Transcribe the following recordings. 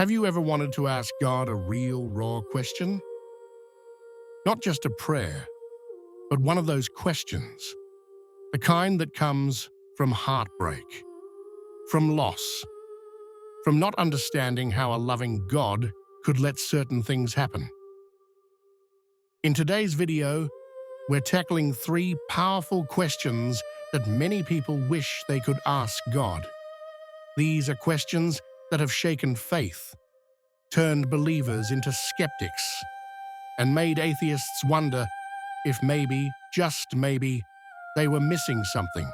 Have you ever wanted to ask God a real, raw question? Not just a prayer, but one of those questions, the kind that comes from heartbreak, from loss, from not understanding how a loving God could let certain things happen. In today's video, we're tackling 3 powerful questions that many people wish they could ask God. These are questions that have shaken faith, turned believers into skeptics, and made atheists wonder if maybe, just maybe, they were missing something.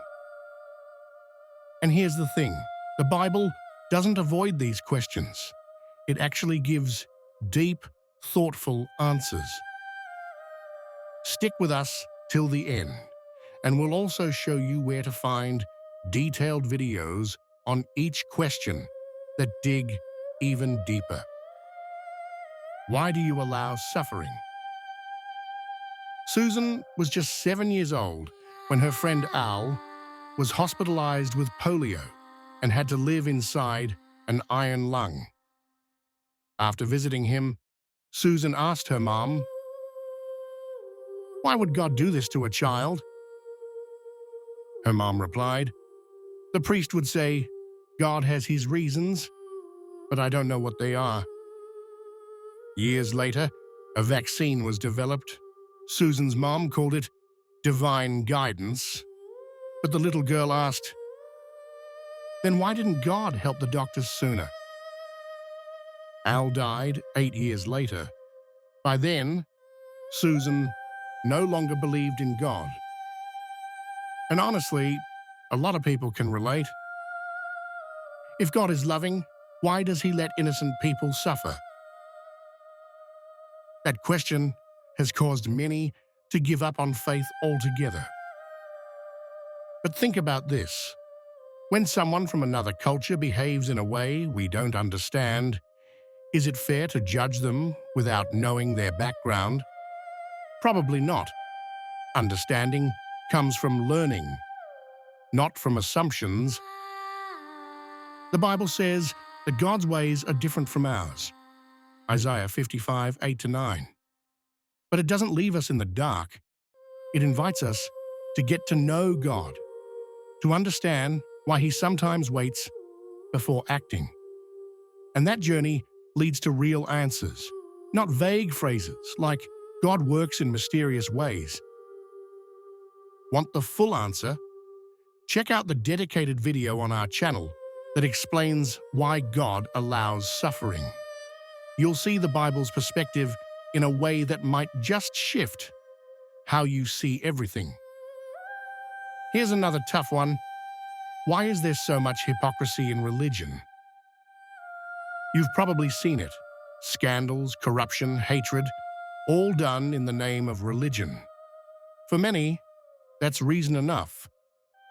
And here's the thing, the Bible doesn't avoid these questions. It actually gives deep, thoughtful answers. Stick with us till the end, and we'll also show you where to find detailed videos on each question that dig even deeper. Why do you allow suffering? Susan was just 7 years old when her friend Al was hospitalized with polio and had to live inside an iron lung. After visiting him, Susan asked her mom, "Why would God do this to a child?" Her mom replied, "The priest would say, 'God has his reasons, but I don't know what they are.'" Years later, a vaccine was developed. Susan's mom called it divine guidance, but the little girl asked, "Then why didn't God help the doctors sooner?" Al died 8 years later. By then, Susan no longer believed in God. And honestly, a lot of people can relate. If God is loving, why does he let innocent people suffer? That question has caused many to give up on faith altogether. But think about this. When someone from another culture behaves in a way we don't understand, is it fair to judge them without knowing their background? Probably not. Understanding comes from learning, not from assumptions. The Bible says that God's ways are different from ours. Isaiah 55, 8-9. But it doesn't leave us in the dark. It invites us to get to know God, to understand why he sometimes waits before acting. And that journey leads to real answers, not vague phrases like "God works in mysterious ways." Want the full answer? Check out the dedicated video on our channel that explains why God allows suffering. You'll see the Bible's perspective in a way that might just shift how you see everything. Here's another tough one. Why is there so much hypocrisy in religion? You've probably seen it. Scandals, corruption, hatred, all done in the name of religion. For many, that's reason enough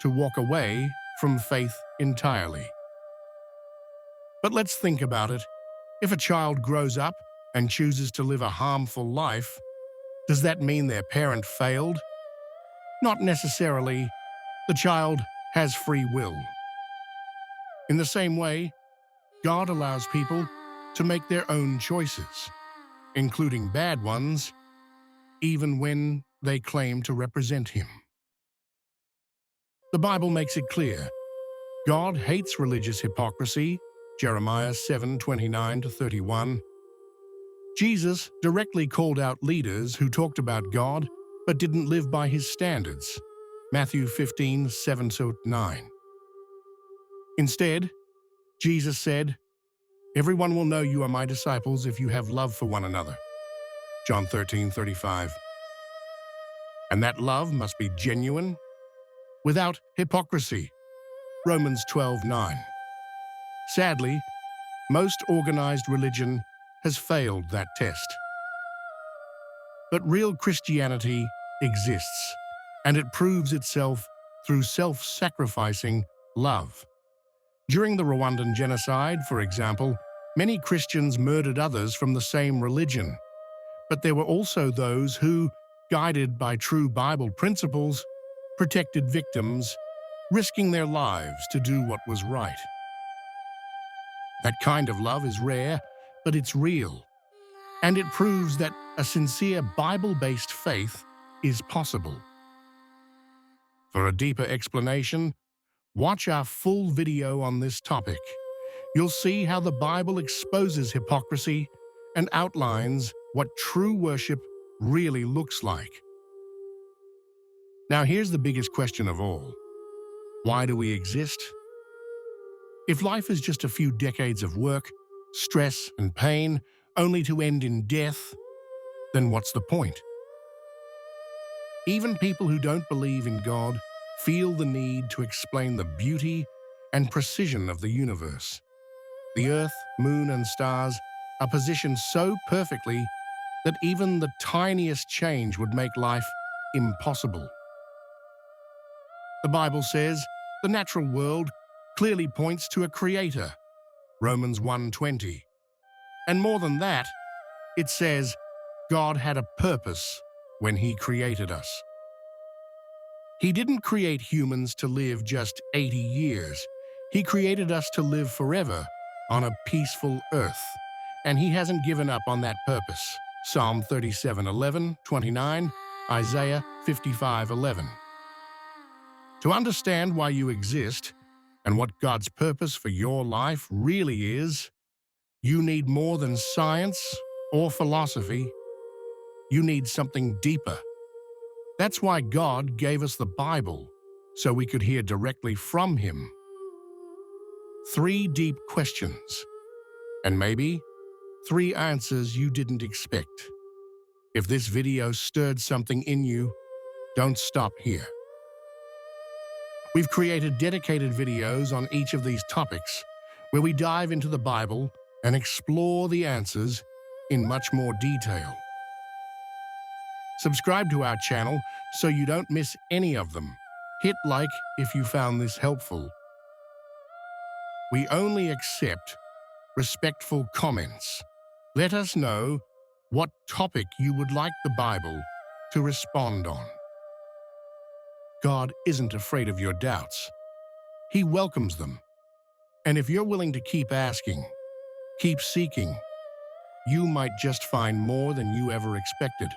to walk away from faith entirely. But let's think about it. If a child grows up and chooses to live a harmful life, does that mean their parent failed? Not necessarily. The child has free will. In the same way, God allows people to make their own choices, including bad ones, even when they claim to represent him. The Bible makes it clear. God hates religious hypocrisy, Jeremiah 7:29-31. Jesus directly called out leaders who talked about God but didn't live by his standards, Matthew 15:7-9. Instead, Jesus said, "Everyone will know you are my disciples if you have love for one another," John 13:35. And that love must be genuine, without hypocrisy, Romans 12:9. Sadly, most organized religion has failed that test. But real Christianity exists, and it proves itself through self-sacrificing love. During the Rwandan genocide, for example, many Christians murdered others from the same religion. But there were also those who, guided by true Bible principles, protected victims, risking their lives to do what was right. That kind of love is rare, but it's real. And it proves that a sincere Bible-based faith is possible. For a deeper explanation, watch our full video on this topic. You'll see how the Bible exposes hypocrisy and outlines what true worship really looks like. Now here's the biggest question of all. Why do we exist? If life is just a few decades of work, stress, and pain, only to end in death, then what's the point? Even people who don't believe in God feel the need to explain the beauty and precision of the universe. The Earth, Moon, and stars are positioned so perfectly that even the tiniest change would make life impossible. The Bible says the natural world clearly points to a creator, Romans 1:20. And more than that, it says God had a purpose when He created us. He didn't create humans to live just 80 years. He created us to live forever on a peaceful earth, and He hasn't given up on that purpose. Psalm 37:11-29, Isaiah 55:11. To understand why you exist and what God's purpose for your life really is, you need more than science or philosophy. You need something deeper. That's why God gave us the Bible, so we could hear directly from Him. 3 deep questions, and maybe 3 answers you didn't expect. If this video stirred something in you, don't stop here. We've created dedicated videos on each of these topics, where we dive into the Bible and explore the answers in much more detail. Subscribe to our channel so you don't miss any of them. Hit like if you found this helpful. We only accept respectful comments. Let us know what topic you would like the Bible to respond on. God isn't afraid of your doubts. He welcomes them. And if you're willing to keep asking, keep seeking, you might just find more than you ever expected.